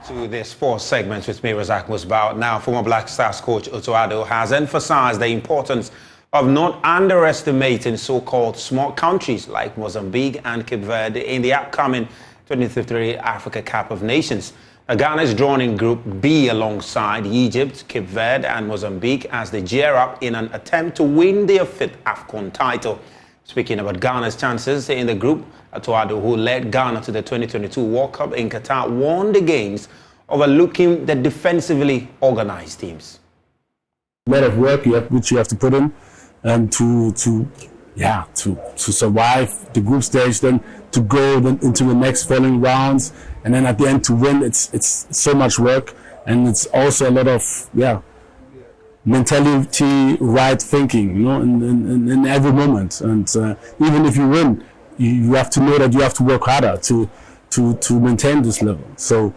To the sports segment with me, Razak Musbao. Now, former Black Stars coach Otto Addo has emphasized the importance of not underestimating so-called small countries like Mozambique and Cape Verde in the upcoming 2023 Africa Cup of Nations. Ghana is drawn in Group B alongside Egypt, Cape Verde and Mozambique as they gear up in an attempt to win their fifth AFCON title. Speaking about Ghana's chances in the group, Otto Addo, who led Ghana to the 2022 World Cup in Qatar, won the games, overlooking the defensively organized teams. A lot of work which you have to put in to survive the group stage, then to go into the next following rounds, and then at the end to win. It's so much work, and it's also a lot of mentality, right thinking, you know, in every moment. And even if you win, you have to know that you have to work harder to maintain this level. So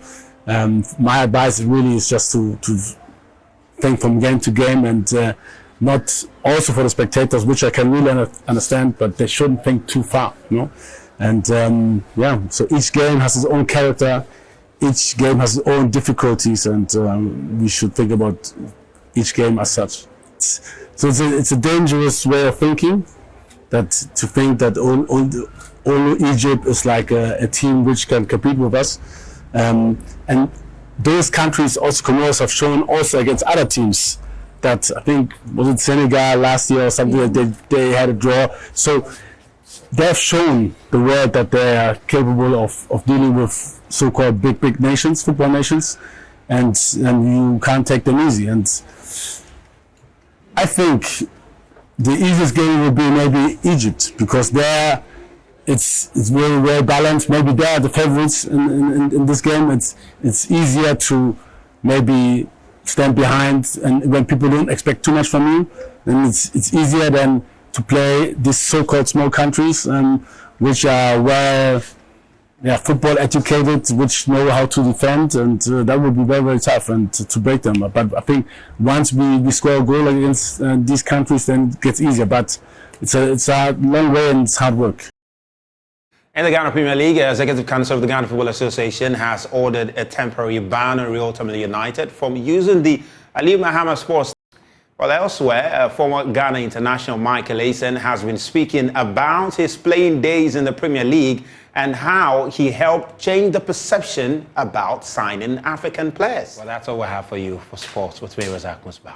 my advice really is just to think from game to game, and not also for the spectators, which I can really understand, but they shouldn't think too far, you know. And so each game has its own character, each game has its own difficulties, and we should think about each game as such. So it's a dangerous way of thinking, that to think that only Egypt is like a team which can compete with us. And those countries, also Comoros, have shown also against other teams that, I think, was it Senegal last year or something, that they had a draw. So they've shown the world that they are capable of dealing with so-called big nations, football nations, and you can't take them easy. And I think the easiest game will be maybe Egypt, because there it's very well balanced. Maybe they are the favorites in this game. It's easier to maybe stand behind, and when people don't expect too much from you, then it's easier than to play these so-called small countries, which are football educated, which know how to defend, and that would be very, very tough and to break them. But I think once we score a goal against these countries, then it gets easier. But it's a long way and it's hard work. In the Ghana Premier League, Executive Council of the Ghana Football Association has ordered a temporary ban on Real Tamale United from using the Ali Mahama Sports. Well, elsewhere, former Ghana international Michael Essien has been speaking about his playing days in the Premier League and how he helped change the perception about signing African players. Well, that's all we have for you for sports with me, Razak Musbao.